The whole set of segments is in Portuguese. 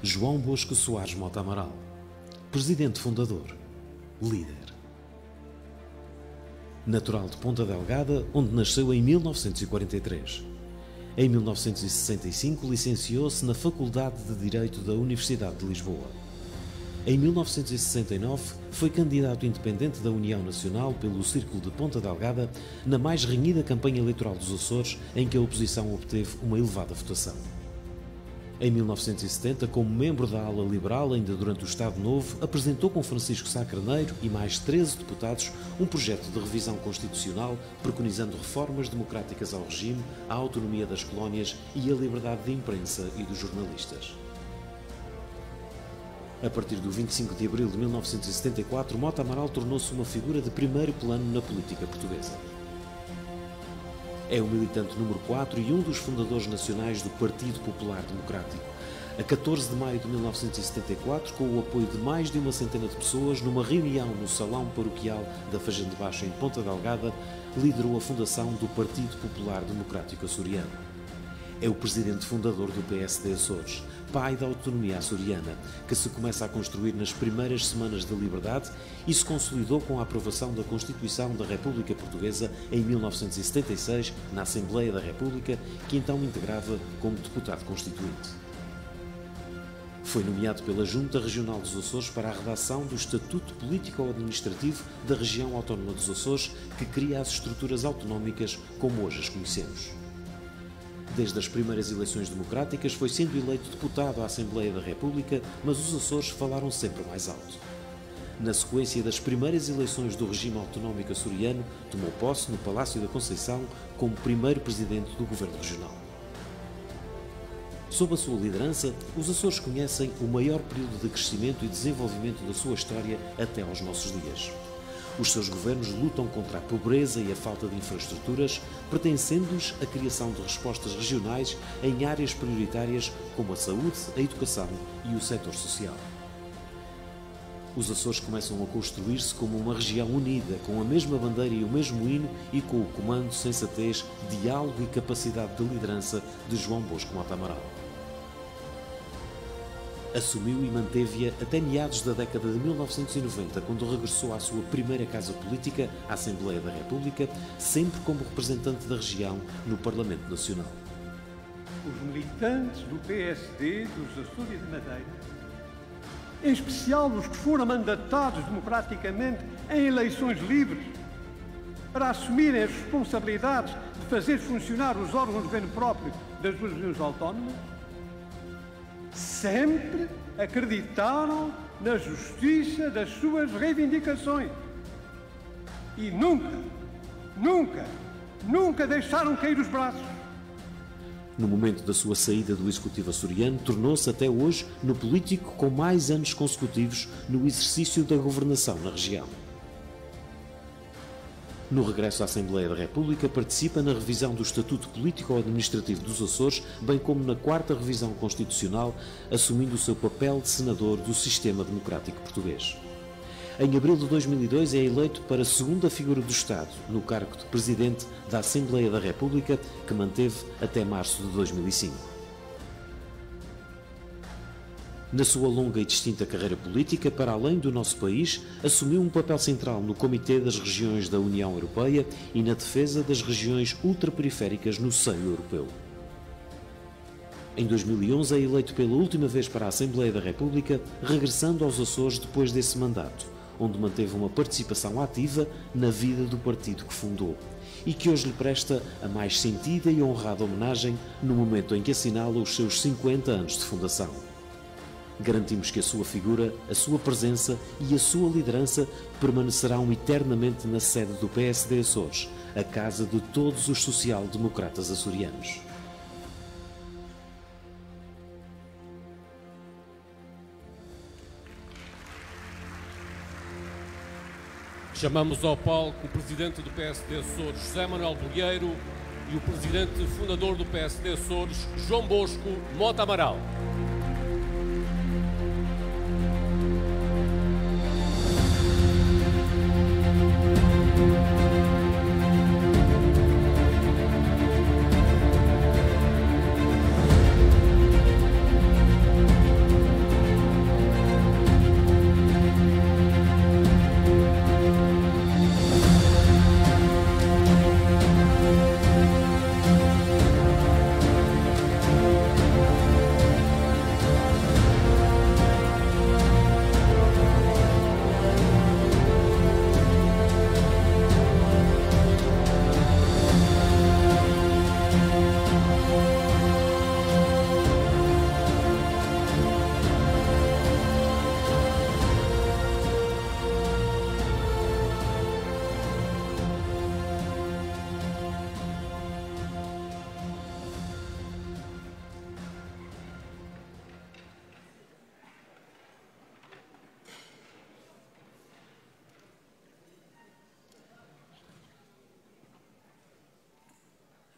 João Bosco Soares Mota Amaral, presidente fundador, líder. Natural de Ponta Delgada, onde nasceu em 1943. Em 1965, licenciou-se na Faculdade de Direito da Universidade de Lisboa. Em 1969, foi candidato independente da União Nacional pelo Círculo de Ponta Delgada na mais renhida campanha eleitoral dos Açores, em que a oposição obteve uma elevada votação. Em 1970, como membro da ala liberal, ainda durante o Estado Novo, apresentou com Francisco Sá Carneiro e mais 13 deputados um projeto de revisão constitucional preconizando reformas democráticas ao regime, à autonomia das colónias e à liberdade de imprensa e dos jornalistas. A partir do 25 de abril de 1974, Mota Amaral tornou-se uma figura de primeiro plano na política portuguesa. É o militante número 4 e um dos fundadores nacionais do Partido Popular Democrático. A 14 de maio de 1974, com o apoio de mais de uma centena de pessoas, numa reunião no Salão Paroquial da Fagem Baixo em Ponta Delgada, liderou a fundação do Partido Popular Democrático Açoriano. É o presidente fundador do PSD Açores, pai da autonomia açoriana, que se começa a construir nas primeiras semanas da liberdade e se consolidou com a aprovação da Constituição da República Portuguesa em 1976, na Assembleia da República, que então integrava como deputado constituinte. Foi nomeado pela Junta Regional dos Açores para a redação do Estatuto Político-Administrativo da Região Autónoma dos Açores, que cria as estruturas autonómicas como hoje as conhecemos. Desde as primeiras eleições democráticas foi sendo eleito deputado à Assembleia da República, mas os Açores falaram sempre mais alto. Na sequência das primeiras eleições do regime autonómico açoriano, tomou posse no Palácio da Conceição como primeiro presidente do Governo Regional. Sob a sua liderança, os Açores conhecem o maior período de crescimento e desenvolvimento da sua história até aos nossos dias. Os seus governos lutam contra a pobreza e a falta de infraestruturas, pertencendo-lhes a criação de respostas regionais em áreas prioritárias como a saúde, a educação e o setor social. Os Açores começam a construir-se como uma região unida, com a mesma bandeira e o mesmo hino e com o comando, sensatez, diálogo e capacidade de liderança de João Bosco Mota Amaral. Assumiu e manteve-a até meados da década de 1990, quando regressou à sua primeira casa política, a Assembleia da República, sempre como representante da região no Parlamento Nacional. Os militantes do PSD dos Açores e de Madeira, em especial os que foram mandatados democraticamente em eleições livres, para assumirem as responsabilidades de fazer funcionar os órgãos de governo próprio das duas regiões autónomas, sempre acreditaram na justiça das suas reivindicações e nunca deixaram cair os braços. No momento da sua saída do Executivo açoriano, tornou-se até hoje no político com mais anos consecutivos no exercício da governação na região. No regresso à Assembleia da República, participa na revisão do Estatuto Político-Administrativo dos Açores, bem como na 4ª revisão constitucional, assumindo o seu papel de senador do sistema democrático português. Em abril de 2002 é eleito para a segunda figura do Estado, no cargo de Presidente da Assembleia da República, que manteve até março de 2005. Na sua longa e distinta carreira política, para além do nosso país, assumiu um papel central no Comitê das Regiões da União Europeia e na defesa das regiões ultraperiféricas no seio europeu. Em 2011 é eleito pela última vez para a Assembleia da República, regressando aos Açores depois desse mandato, onde manteve uma participação ativa na vida do partido que fundou e que hoje lhe presta a mais sentida e honrada homenagem no momento em que assinala os seus 50 anos de fundação. Garantimos que a sua figura, a sua presença e a sua liderança permanecerão eternamente na sede do PSD Açores, a casa de todos os social-democratas açorianos. Chamamos ao palco o presidente do PSD Açores, José Manuel Bolheiro, e o presidente fundador do PSD Açores, João Bosco Mota Amaral.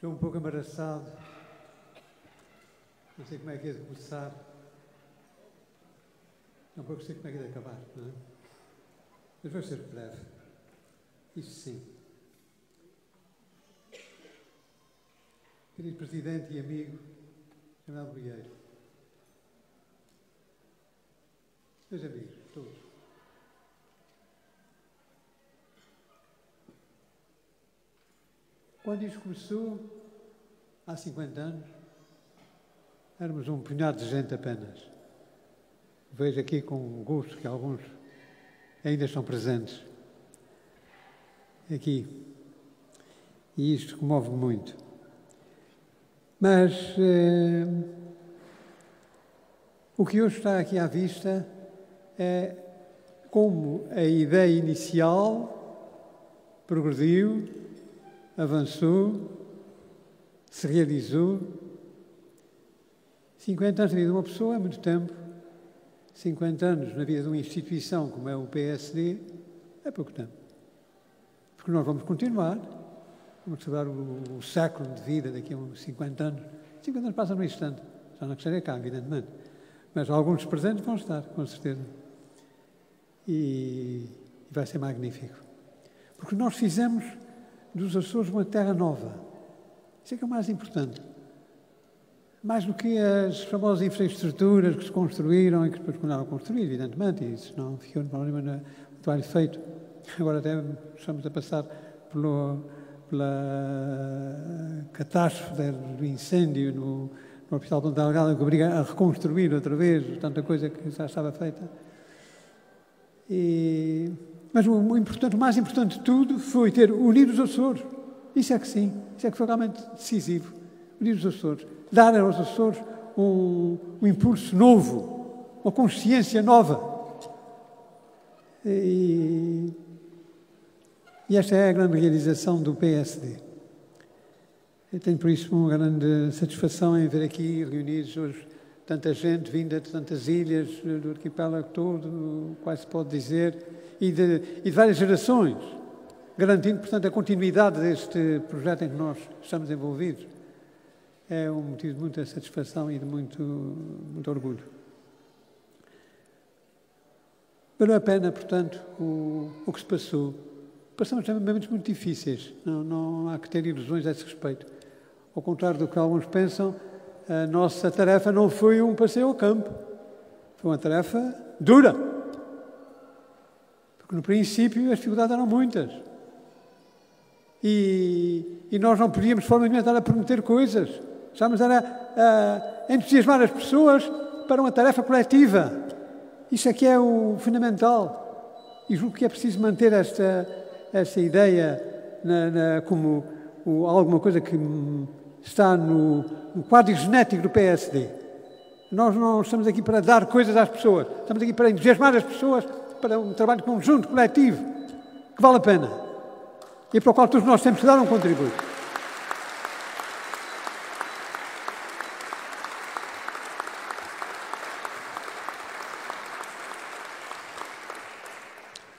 Estou um pouco embaraçado. Não sei como é que é de começar. Não sei como é que é de acabar, não é? Mas vou ser breve. Isso sim. Querido Presidente e amigo General Bolieiro, meus amigos, todos, quando isto começou, há 50 anos, éramos um punhado de gente apenas. Vejo aqui com gosto que alguns ainda estão presentes aqui. E isto comove-me muito. Mas o que hoje está aqui à vista é como a ideia inicial progrediu, avançou, se realizou. 50 anos na vida de uma pessoa é muito tempo. 50 anos na vida de uma instituição como é o PSD é pouco tempo. Porque nós vamos continuar, vamos celebrar o século de vida daqui a uns 50 anos. 50 anos passam num instante, já não gostaria cá, evidentemente. Mas alguns presentes vão estar, com certeza. E vai ser magnífico. Porque nós fizemos dos Açores uma terra nova. Isso é que é o mais importante. Mais do que as famosas infraestruturas que se construíram e que depois continuaram a construir, evidentemente, e isso não ficou no problema no trabalho feito. Agora até estamos a passar pela catástrofe do incêndio no Hospital Ponta Delgada, que obriga a reconstruir outra vez tanta coisa que já estava feita. Mas o mais importante de tudo foi ter unido os Açores. Isso é que sim, isso é que foi realmente decisivo. Unir os Açores, dar aos Açores um impulso novo, uma consciência nova. E esta é a grande realização do PSD. Eu tenho por isso uma grande satisfação em ver aqui reunidos hoje tanta gente vinda de tantas ilhas, do arquipélago todo, quase se pode dizer, e de várias gerações, garantindo, portanto, a continuidade deste projeto em que nós estamos envolvidos. É um motivo de muita satisfação e de muito orgulho. Valeu a pena, portanto, o que se passou. Passamos também momentos muito difíceis, não há que ter ilusões a esse respeito. Ao contrário do que alguns pensam, a nossa tarefa não foi um passeio ao campo, foi uma tarefa dura. Porque no princípio as dificuldades eram muitas. E nós não podíamos de forma nenhuma estar a prometer coisas. Estávamos a entusiasmar as pessoas para uma tarefa coletiva. Isso é que é o fundamental. E julgo que é preciso manter esta ideia como alguma coisa que está no quadro genético do PSD. Nós não estamos aqui para dar coisas às pessoas. Estamos aqui para entusiasmar as pessoas para um trabalho conjunto, coletivo, que vale a pena. E para o qual todos nós temos que dar um contributo.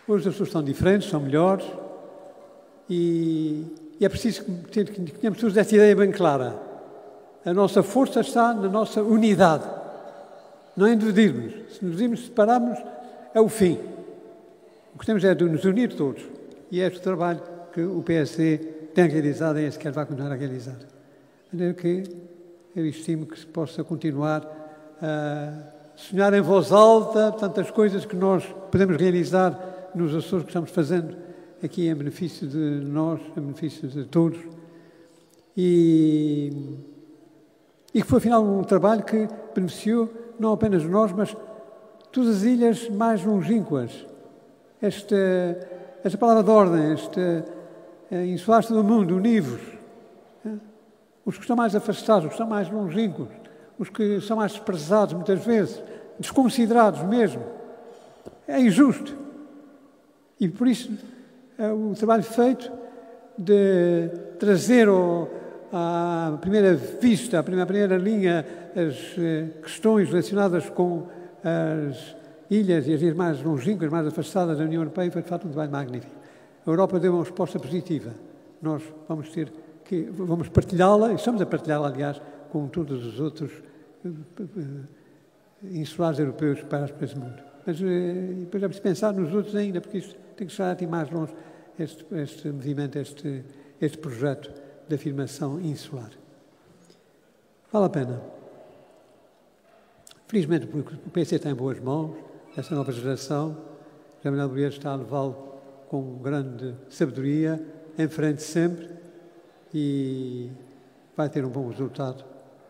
Hoje as pessoas são diferentes, são melhores e é preciso que tenhamos todos esta ideia bem clara. A nossa força está na nossa unidade, não em dividirmos. Se nos dividirmos, separarmos, é o fim. O que temos é de nos unir todos e é este o trabalho que o PSD tem realizado e é esse que vai continuar a realizar. De maneira que eu estimo que se possa continuar a sonhar em voz alta tantas coisas que nós podemos realizar nos Açores que estamos fazendo aqui em benefício de nós, em benefício de todos. E que foi, afinal, um trabalho que beneficiou não apenas nós, mas todas as ilhas mais longínquas. Esta palavra de ordem, insulares do mundo, univos. Os que estão mais afastados, os que estão mais longínquos, os que são mais desprezados, muitas vezes, desconsiderados mesmo. É injusto. E por isso o trabalho feito de trazer à primeira vista, à primeira linha, as questões relacionadas com as ilhas e as ilhas mais longínquas, mais afastadas da União Europeia, foi de facto um trabalho magnífico. A Europa deu uma resposta positiva. Nós vamos ter que vamos partilhá-la, e estamos a partilhá-la, aliás, com todos os outros insulares europeus para as países do mundo. Mas depois é preciso pensar nos outros ainda, porque isto tem que chegar aqui mais longe, este movimento, este projeto de afirmação insular. Vale a pena. Felizmente, porque o PC está em boas mãos, essa nova geração, José Manuel Bolieiro está a levá-lo com grande sabedoria, em frente sempre, e vai ter um bom resultado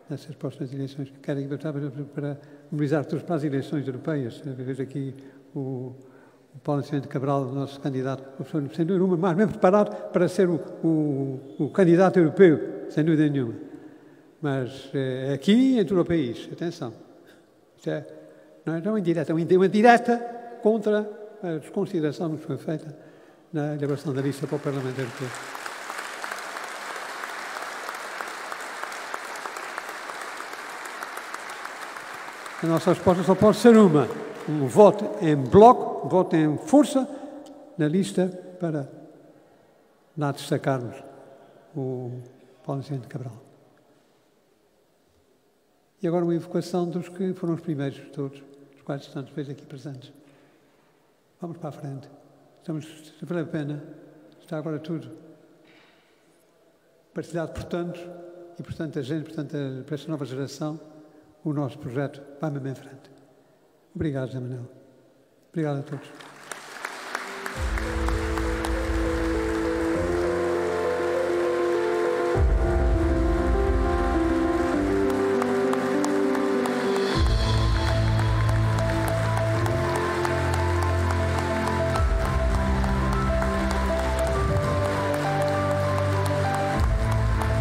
nessas próximas eleições. Quero aproveitar para mobilizar todos para as eleições europeias. Vejo aqui o Paulo Nascimento Cabral, nosso candidato, sem dúvida nenhuma, mais bem preparado para ser o candidato europeu, sem dúvida nenhuma. Mas aqui em todo o país, atenção, isto não é uma indireta, é uma direta contra a desconsideração que foi feita na elaboração da lista para o Parlamento Europeu. A nossa resposta só pode ser um voto em bloco, um voto em força na lista para lá destacarmos o Paulo Nascimento Cabral. E agora uma invocação dos que foram os primeiros de todos, os quais estão depois aqui presentes. Vamos para a frente. Vale a pena. Está agora tudo partilhado por tantos e por tanta gente, para esta nova geração, o nosso projeto vai mesmo em frente. Obrigado, José Manuel. Obrigado a todos.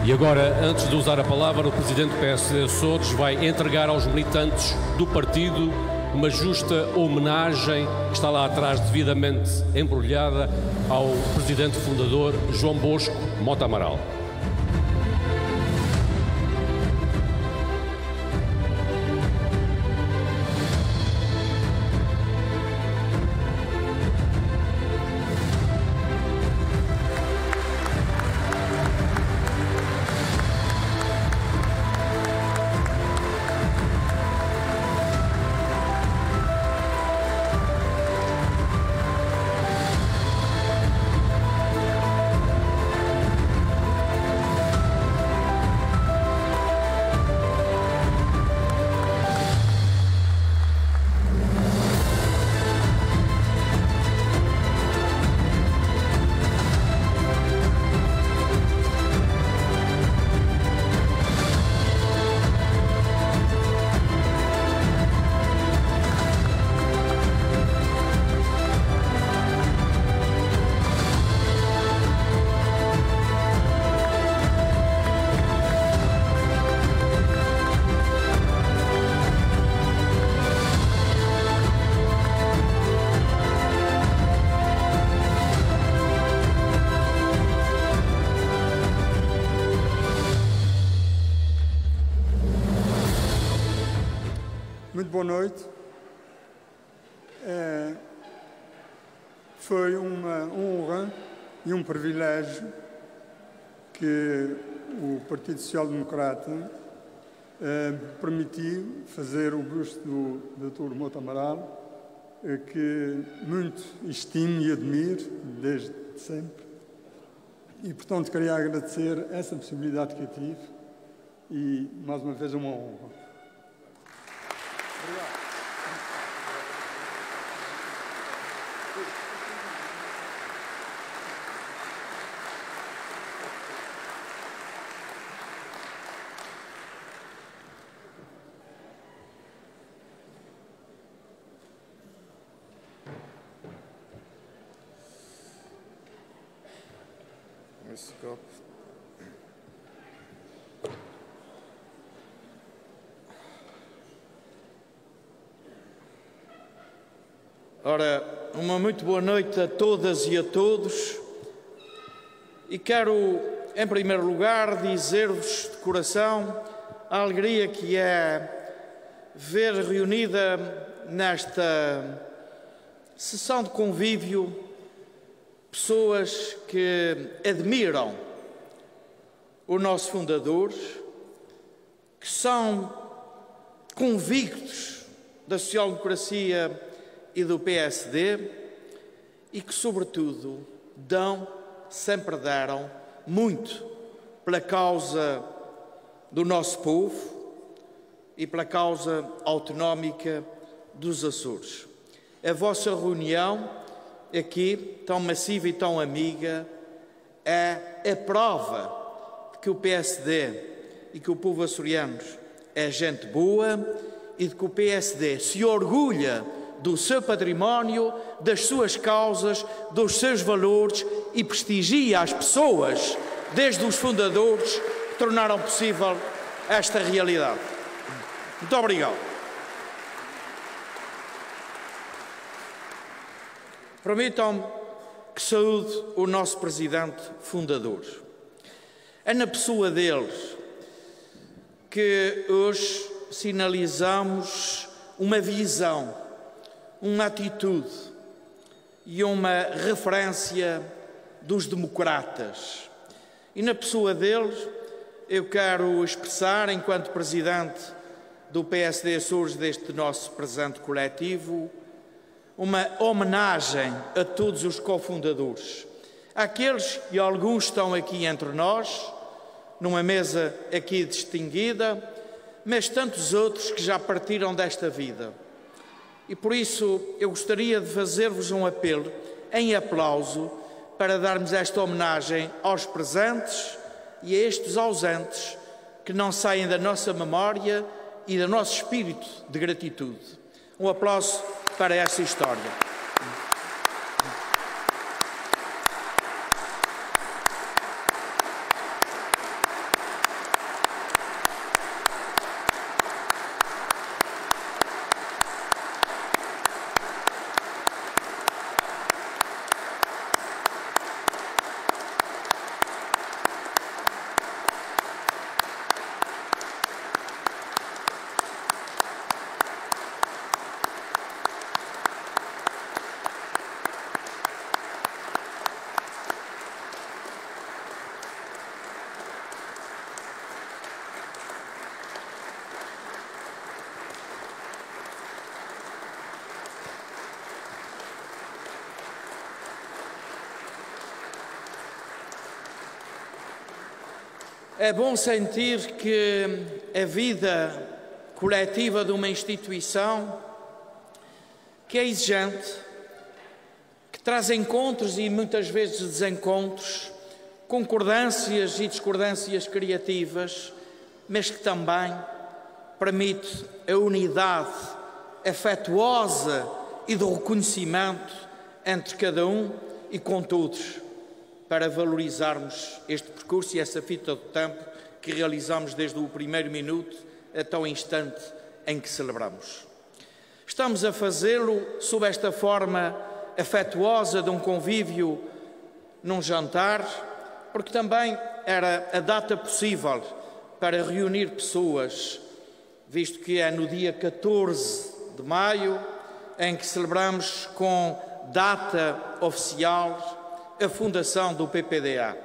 E agora, antes de usar a palavra, o Presidente do PSD Açores vai entregar aos militantes do partido uma justa homenagem que está lá atrás devidamente embrulhada ao Presidente Fundador João Bosco Mota Amaral. Muito boa noite. Foi uma honra e um privilégio que o Partido Social Democrata permitiu fazer o busto do Dr. Mota Amaral, que muito estimo e admiro desde sempre. E, portanto, queria agradecer essa possibilidade que eu tive e, mais uma vez, uma honra. Obrigado. Esse copo. Ora, uma muito boa noite a todas e a todos, e quero, em primeiro lugar, dizer-vos de coração a alegria que é ver reunida nesta sessão de convívio pessoas que admiram os nossos fundadores, que são convictos da social-democracia e do PSD e que, sobretudo, sempre deram muito pela causa do nosso povo e pela causa autonómica dos Açores. A vossa reunião aqui, tão massiva e tão amiga, é a prova de que o PSD e que o povo açoriano é gente boa e de que o PSD se orgulha do seu património, das suas causas, dos seus valores e prestigia as pessoas, desde os fundadores, que tornaram possível esta realidade. Muito obrigado. Permitam-me que saúde o nosso presidente fundador. É na pessoa deles que hoje sinalizamos uma visão, uma atitude e uma referência dos democratas. E na pessoa deles eu quero expressar, enquanto presidente do PSD Açores deste nosso presente coletivo, uma homenagem a todos os cofundadores, àqueles, e alguns estão aqui entre nós, numa mesa aqui distinguida, mas tantos outros que já partiram desta vida. E por isso eu gostaria de fazer-vos um apelo em aplauso para darmos esta homenagem aos presentes e a estes ausentes que não saem da nossa memória e do nosso espírito de gratitude. Um aplauso para esta história. É bom sentir que a vida coletiva de uma instituição que é exigente, que traz encontros e muitas vezes desencontros, concordâncias e discordâncias criativas, mas que também permite a unidade afetuosa e do reconhecimento entre cada um e com todos, para valorizarmos este percurso e essa fita do tempo que realizamos desde o primeiro minuto até o instante em que celebramos. Estamos a fazê-lo sob esta forma afetuosa de um convívio num jantar, porque também era a data possível para reunir pessoas, visto que é no dia 14 de maio em que celebramos com data oficial a fundação do PPDA.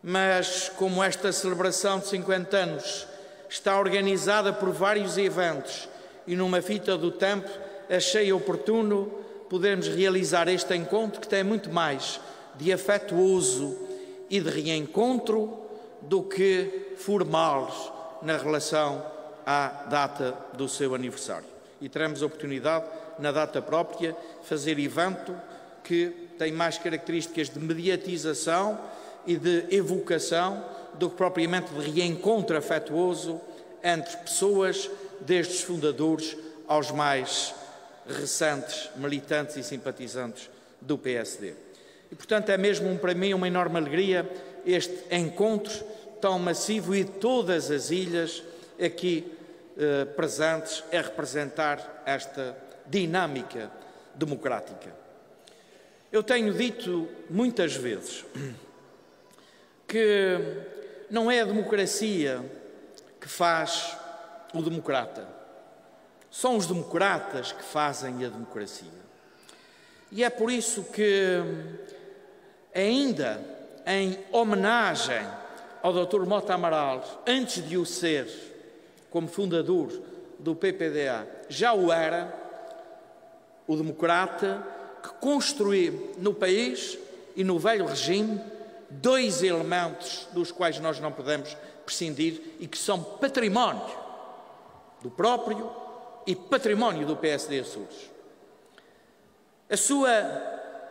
Mas como esta celebração de 50 anos está organizada por vários eventos e numa fita do tempo, achei oportuno podermos realizar este encontro que tem muito mais de afetuoso e de reencontro do que formal na relação à data do seu aniversário. E teremos a oportunidade, na data própria, fazer evento que tem mais características de mediatização e de evocação do que propriamente de reencontro afetuoso entre pessoas, desde os fundadores aos mais recentes militantes e simpatizantes do PSD. E, portanto, é mesmo para mim uma enorme alegria este encontro tão massivo e de todas as ilhas aqui presentes a representar esta dinâmica democrática. Eu tenho dito muitas vezes que não é a democracia que faz o democrata. São os democratas que fazem a democracia. E é por isso que, ainda em homenagem ao Dr. Mota Amaral, antes de o ser, como fundador do PPDA, já o era, o democrata, que construiu no país e no velho regime dois elementos dos quais nós não podemos prescindir e que são património do próprio e património do PSD Açores. A sua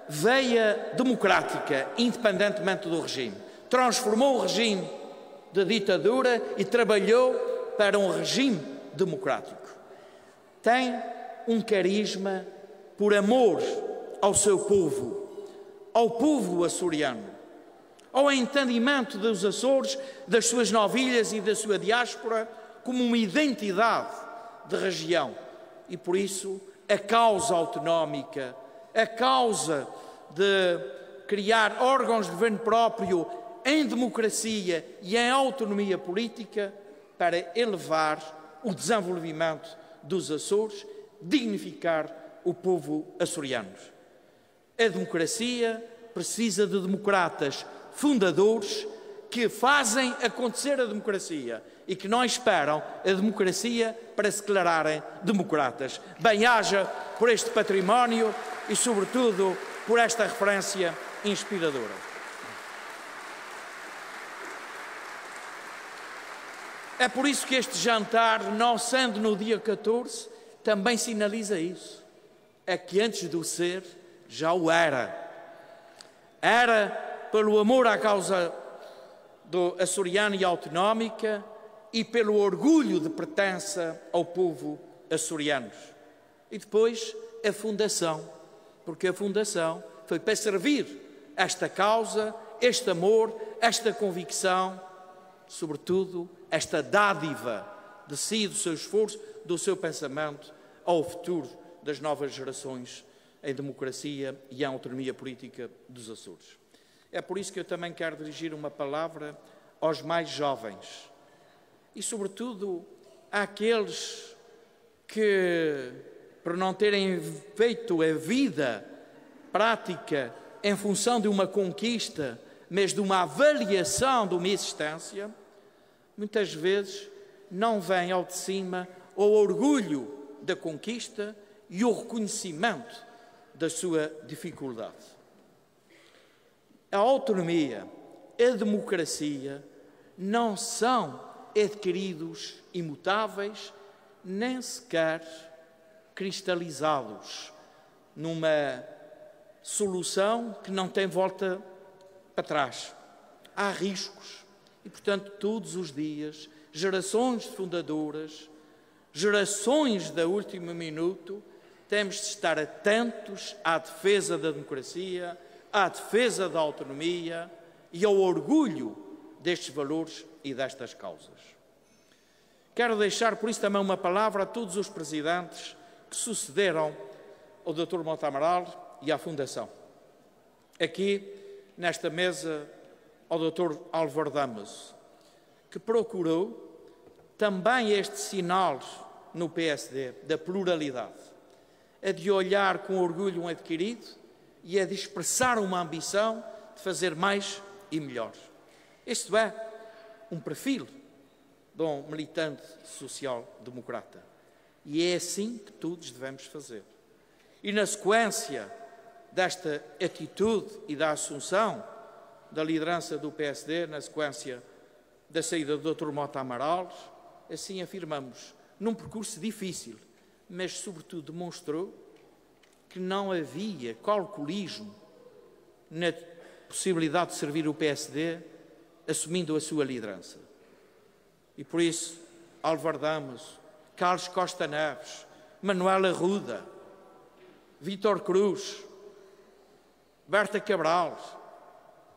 veia democrática, independentemente do regime, transformou o regime de ditadura e trabalhou para um regime democrático. Tem um carisma por amor ao seu povo, ao povo açoriano, ao entendimento dos Açores, das suas novilhas e da sua diáspora como uma identidade de região. E por isso a causa autonómica, a causa de criar órgãos de governo próprio em democracia e em autonomia política para elevar o desenvolvimento dos Açores, dignificar o povo açoriano. A democracia precisa de democratas fundadores que fazem acontecer a democracia e que não esperam a democracia para se declararem democratas. Bem-haja por este património e, sobretudo, por esta referência inspiradora. É por isso que este jantar, não sendo no dia 14, também sinaliza isso. É que antes do ser, já o era. Era pelo amor à causa do açoriano e autonómica e pelo orgulho de pertença ao povo açoriano. E depois a fundação, porque a fundação foi para servir esta causa, este amor, esta convicção, sobretudo esta dádiva de si, do seu esforço, do seu pensamento ao futuro das novas gerações em democracia e em autonomia política dos Açores. É por isso que eu também quero dirigir uma palavra aos mais jovens e, sobretudo, àqueles que, por não terem feito a vida prática em função de uma conquista, mas de uma avaliação de uma existência, muitas vezes não vem ao de cima o orgulho da conquista e o reconhecimento da sua dificuldade. A autonomia, a democracia não são adquiridos imutáveis, nem sequer cristalizados numa solução que não tem volta para trás. Há riscos e, portanto, todos os dias, gerações de fundadoras, gerações da último minuto, temos de estar atentos à defesa da democracia, à defesa da autonomia e ao orgulho destes valores e destas causas. Quero deixar, por isso, também uma palavra a todos os presidentes que sucederam ao Dr. Mota Amaral e à Fundação. Aqui, nesta mesa, ao Dr. Álvaro Damas, que procurou também este sinal no PSD da pluralidade, a de olhar com orgulho um adquirido e a de expressar uma ambição de fazer mais e melhor. Isto é um perfil de um militante social-democrata. E é assim que todos devemos fazer. E na sequência desta atitude e da assunção da liderança do PSD, na sequência da saída do Dr. Mota Amaral, assim afirmamos, num percurso difícil, mas sobretudo demonstrou que não havia calculismo na possibilidade de servir o PSD assumindo a sua liderança. E por isso, Álvaro Damas, Carlos Costa Neves, Manuel Arruda, Vítor Cruz, Berta Cabral,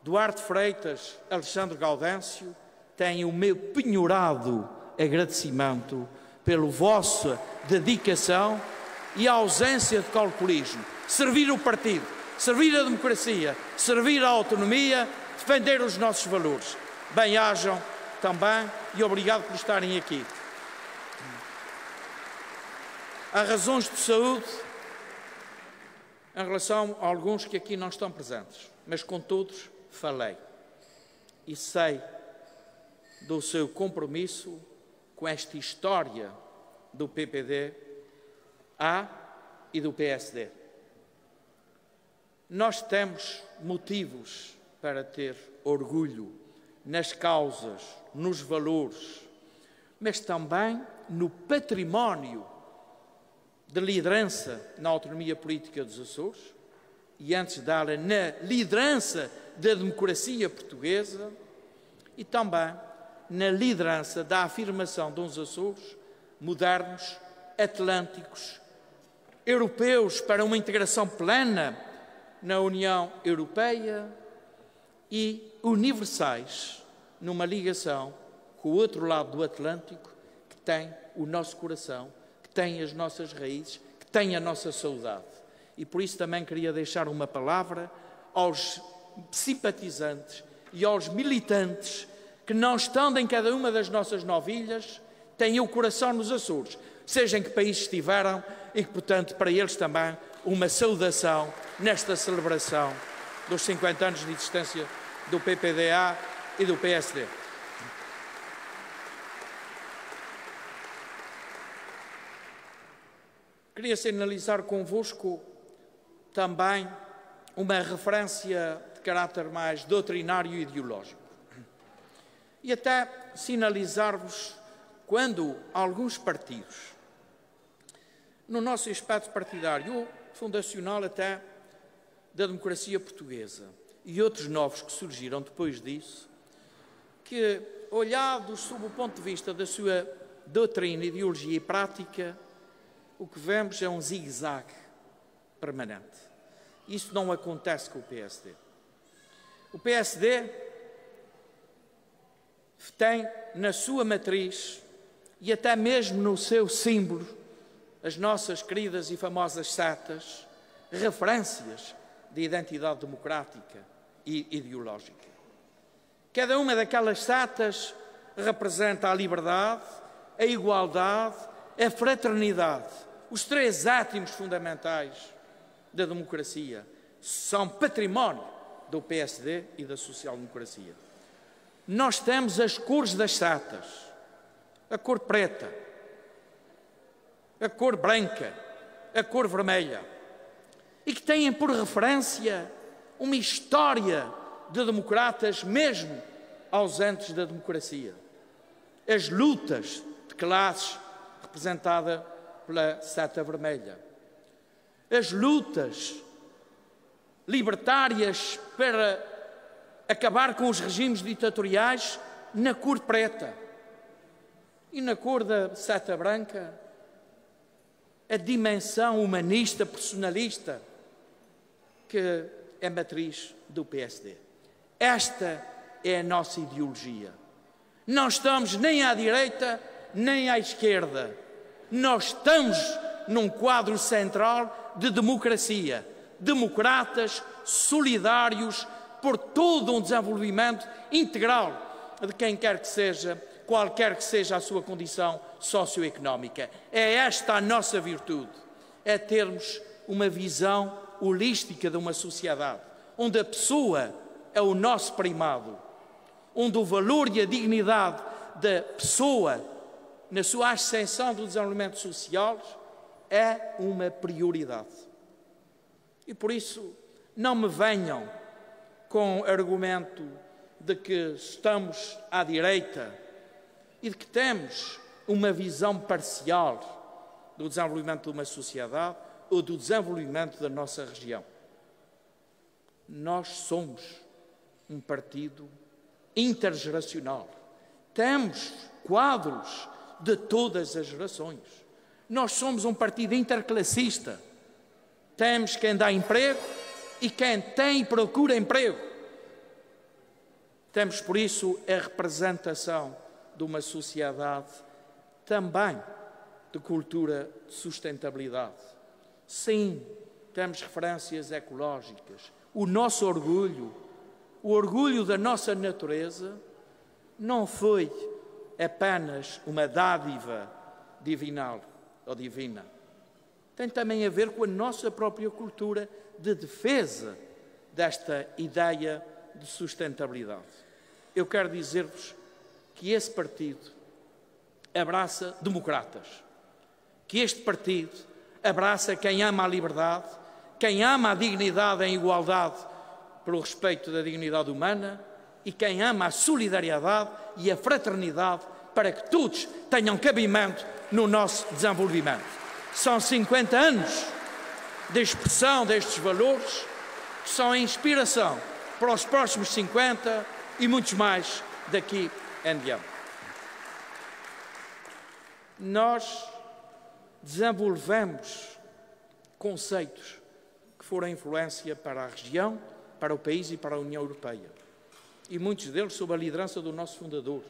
Duarte Freitas, Alexandre Gaudêncio, têm o meu penhorado agradecimento pela vossa dedicação e a ausência de calculismo. Servir o partido, servir a democracia, servir a autonomia, defender os nossos valores. Bem-ajam também e obrigado por estarem aqui. Há razões de saúde em relação a alguns que aqui não estão presentes, mas com todos falei. E sei do seu compromisso com esta história do PPD-A e do PSD. Nós temos motivos para ter orgulho nas causas, nos valores, mas também no património de liderança na autonomia política dos Açores e, antes dela, na liderança da democracia portuguesa e também na liderança da afirmação de uns Açores modernos, atlânticos, europeus para uma integração plena na União Europeia e universais numa ligação com o outro lado do Atlântico, que tem o nosso coração, que tem as nossas raízes, que tem a nossa saudade. E por isso também queria deixar uma palavra aos simpatizantes e aos militantes que, não estando em cada uma das nossas 9 ilhas, têm o coração nos Açores, seja em que país estiveram, e que, portanto, para eles também uma saudação nesta celebração dos 50 anos de existência do PPD-A e do PSD. Queria sinalizar convosco também uma referência de caráter mais doutrinário e ideológico. E até sinalizar-vos quando alguns partidos, no nosso espaço partidário, fundacional até da democracia portuguesa, e outros novos que surgiram depois disso, que, olhados sob o ponto de vista da sua doutrina, ideologia e prática, o que vemos é um zigue-zague permanente. Isso não acontece com o PSD. O PSD tem na sua matriz e até mesmo no seu símbolo as nossas queridas e famosas setas, referências de identidade democrática e ideológica. Cada uma daquelas setas representa a liberdade, a igualdade, a fraternidade. Os 3 átomos fundamentais da democracia são património do PSD e da social-democracia. Nós temos as cores das setas, a cor preta, a cor branca, a cor vermelha, e que têm por referência uma história de democratas mesmo ausentes da democracia. As lutas de classes representadas pela seta vermelha. As lutas libertárias para acabar com os regimes ditatoriais na cor preta. E na cor da seta branca, a dimensão humanista, personalista, que é matriz do PSD. Esta é a nossa ideologia. Não estamos nem à direita, nem à esquerda. Nós estamos num quadro central de democracia. Democratas, solidários, por todo um desenvolvimento integral de quem quer que seja, qualquer que seja a sua condição socioeconómica. É esta a nossa virtude, é termos uma visão holística de uma sociedade, onde a pessoa é o nosso primado, onde o valor e a dignidade da pessoa, na sua ascensão do desenvolvimento social, é uma prioridade. E por isso, não me venham com o argumento de que estamos à direita e de que temos uma visão parcial do desenvolvimento de uma sociedade ou do desenvolvimento da nossa região. Nós somos um partido intergeracional. Temos quadros de todas as gerações. Nós somos um partido interclassista. Temos quem dá emprego e quem tem e procura emprego. Temos, por isso, a representação de uma sociedade também de cultura de sustentabilidade. Sim, temos referências ecológicas. O nosso orgulho, o orgulho da nossa natureza, não foi apenas uma dádiva divinal ou divina. Tem também a ver com a nossa própria cultura de defesa desta ideia de sustentabilidade. Eu quero dizer-vos que esse partido abraça democratas, que este partido abraça quem ama a liberdade, quem ama a dignidade em igualdade pelo respeito da dignidade humana e quem ama a solidariedade e a fraternidade para que todos tenham cabimento no nosso desenvolvimento. São 50 anos de expressão destes valores que são a inspiração para os próximos 50 e muitos mais daqui em diante. Nós desenvolvemos conceitos que foram influência para a região, para o país e para a União Europeia. E muitos deles sob a liderança do nosso fundador.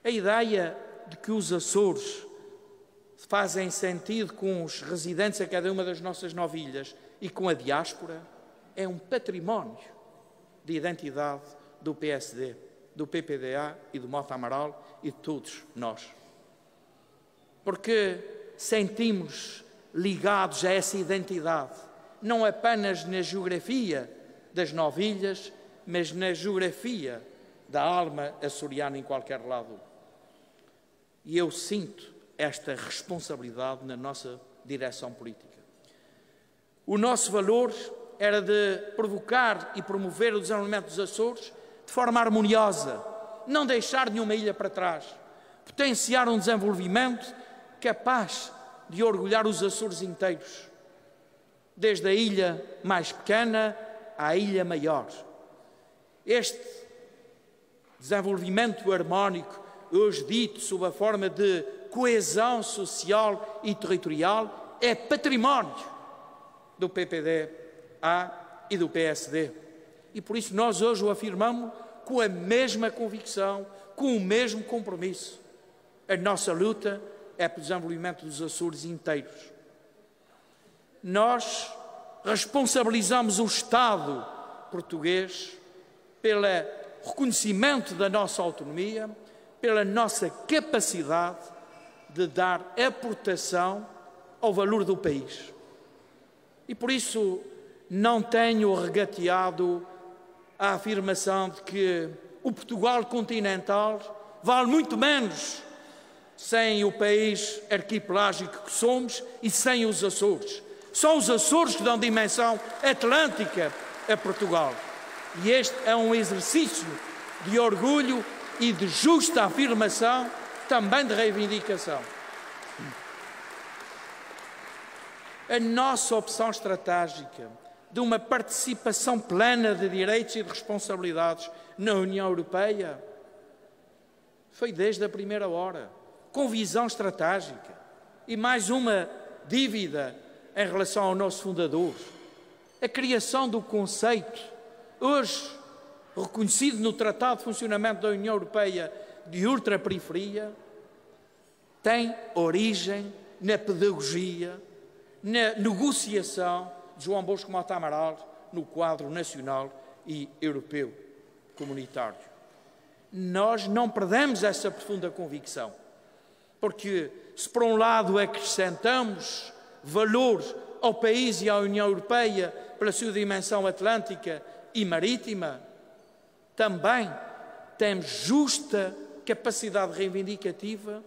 A ideia de que os Açores fazem sentido com os residentes a cada uma das nossas 9 ilhas e com a diáspora é um património de identidade do PSD, do PPDA e do Mota Amaral e de todos nós. Porque sentimos ligados a essa identidade, não apenas na geografia das 9 ilhas, mas na geografia da alma açoriana em qualquer lado. E eu sinto esta responsabilidade na nossa direção política. O nosso valor era de provocar e promover o desenvolvimento dos Açores de forma harmoniosa, não deixar nenhuma ilha para trás, potenciar um desenvolvimento capaz de orgulhar os Açores inteiros, desde a ilha mais pequena à ilha maior. Este desenvolvimento harmónico, hoje dito sob a forma de coesão social e territorial, é património do PPD-A e do PSD. E por isso nós hoje o afirmamos com a mesma convicção, com o mesmo compromisso. A nossa luta é pelo desenvolvimento dos Açores inteiros. Nós responsabilizamos o Estado português pelo reconhecimento da nossa autonomia, pela nossa capacidade de dar aportação ao valor do país. E por isso não tenho regateado a afirmação de que o Portugal continental vale muito menos sem o país arquipelágico que somos e sem os Açores. São os Açores que dão dimensão atlântica a Portugal. E este é um exercício de orgulho e de justa afirmação, também de reivindicação. A nossa opção estratégica de uma participação plena de direitos e de responsabilidades na União Europeia foi desde a primeira hora, com visão estratégica e mais uma dívida em relação ao nosso fundador. A criação do conceito, hoje reconhecido no Tratado de Funcionamento da União Europeia de ultraperiferia, tem origem na pedagogia, na negociação de João Bosco Mota Amaral no quadro nacional e europeu comunitário. Nós não perdemos essa profunda convicção, porque se por um lado acrescentamos valor ao país e à União Europeia pela sua dimensão atlântica e marítima, também temos justa capacidade reivindicativa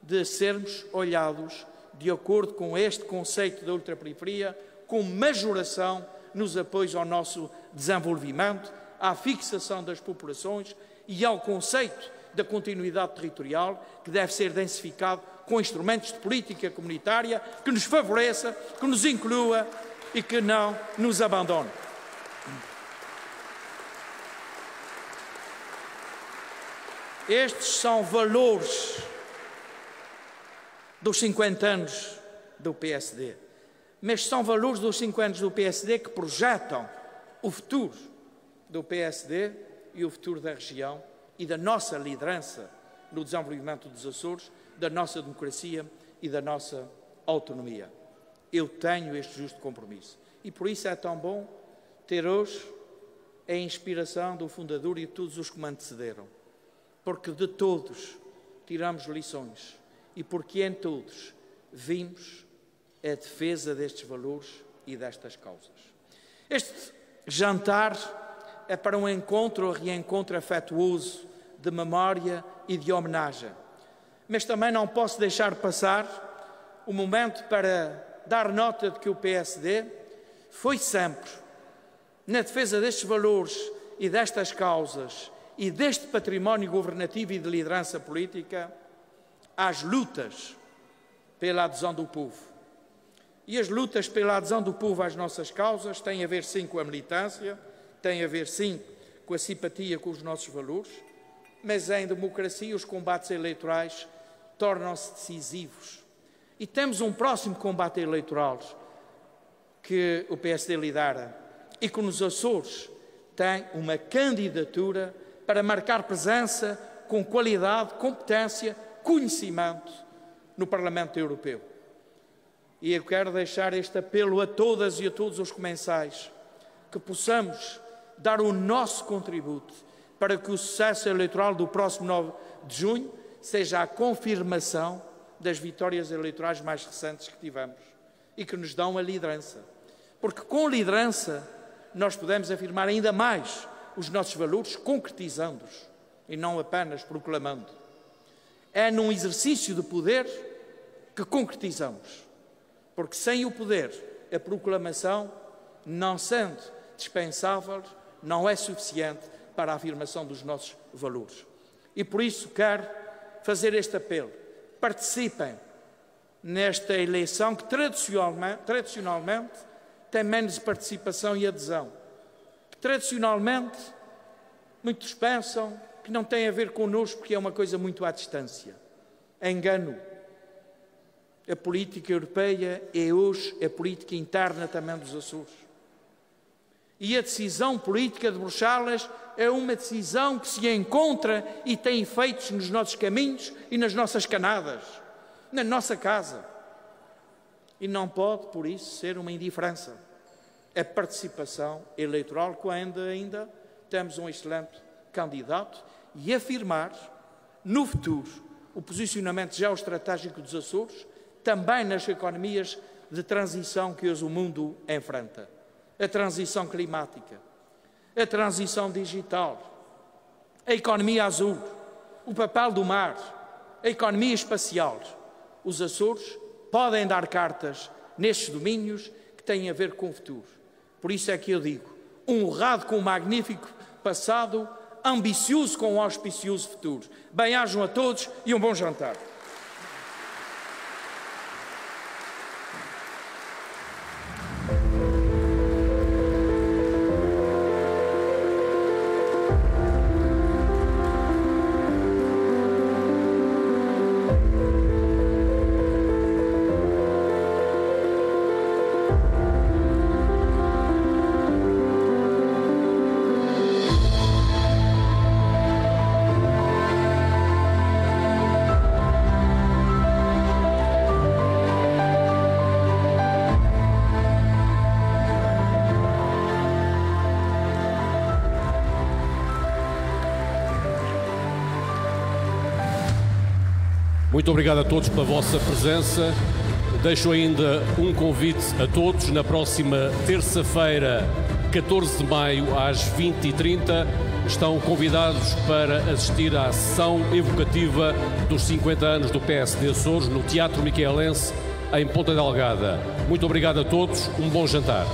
de sermos olhados de acordo com este conceito da ultraperiferia, com majoração nos apoios ao nosso desenvolvimento, à fixação das populações e ao conceito da continuidade territorial, que deve ser densificado com instrumentos de política comunitária que nos favoreça, que nos inclua e que não nos abandone. Estes são valores dos 50 anos do PSD, mas são valores dos 5 anos do PSD que projetam o futuro do PSD e o futuro da região e da nossa liderança no desenvolvimento dos Açores, da nossa democracia e da nossa autonomia. Eu tenho este justo compromisso e por isso é tão bom ter hoje a inspiração do fundador e de todos os que me antecederam, porque de todos tiramos lições e porque em todos vimos a defesa destes valores e destas causas. Este jantar é para um encontro ou reencontro afetuoso de memória e de homenagem. Mas também não posso deixar passar o momento para dar nota de que o PSD foi sempre, na defesa destes valores e destas causas e deste património governativo e de liderança política, às lutas pela adesão do povo. E as lutas pela adesão do povo às nossas causas têm a ver, sim, com a militância, têm a ver, sim, com a simpatia com os nossos valores, mas em democracia os combates eleitorais tornam-se decisivos. E temos um próximo combate eleitoral que o PSD lidera e que nos Açores tem uma candidatura para marcar presença com qualidade, competência, conhecimento no Parlamento Europeu. E eu quero deixar este apelo a todas e a todos os comensais, que possamos dar o nosso contributo para que o sucesso eleitoral do próximo 9 de junho seja a confirmação das vitórias eleitorais mais recentes que tivemos e que nos dão a liderança. Porque com liderança nós podemos afirmar ainda mais os nossos valores, concretizando-os e não apenas proclamando. É num exercício de poder que concretizamos. Porque sem o poder, a proclamação, não sendo dispensável, não é suficiente para a afirmação dos nossos valores. E por isso quero fazer este apelo. Participem nesta eleição que tradicionalmente tem menos participação e adesão. Que tradicionalmente muitos pensam que não tem a ver connosco porque é uma coisa muito à distância. Engano. A política europeia é hoje a política interna também dos Açores. E a decisão política de Bruxelas é uma decisão que se encontra e tem efeitos nos nossos caminhos e nas nossas canadas, na nossa casa. E não pode, por isso, ser uma indiferença. A participação eleitoral, quando ainda temos um excelente candidato, e afirmar, no futuro, o posicionamento geoestratégico dos Açores, também nas economias de transição que hoje o mundo enfrenta. A transição climática, a transição digital, a economia azul, o papel do mar, a economia espacial. Os Açores podem dar cartas nestes domínios que têm a ver com o futuro. Por isso é que eu digo, honrado com o magnífico passado, ambicioso com o auspicioso futuro. Bem-ajam a todos e um bom jantar. Muito obrigado a todos pela vossa presença. Deixo ainda um convite a todos. Na próxima terça-feira, 14 de maio, às 20h30, estão convidados para assistir à sessão evocativa dos 50 anos do PSD Açores no Teatro Miquelense, em Ponta Delgada. Muito obrigado a todos. Um bom jantar.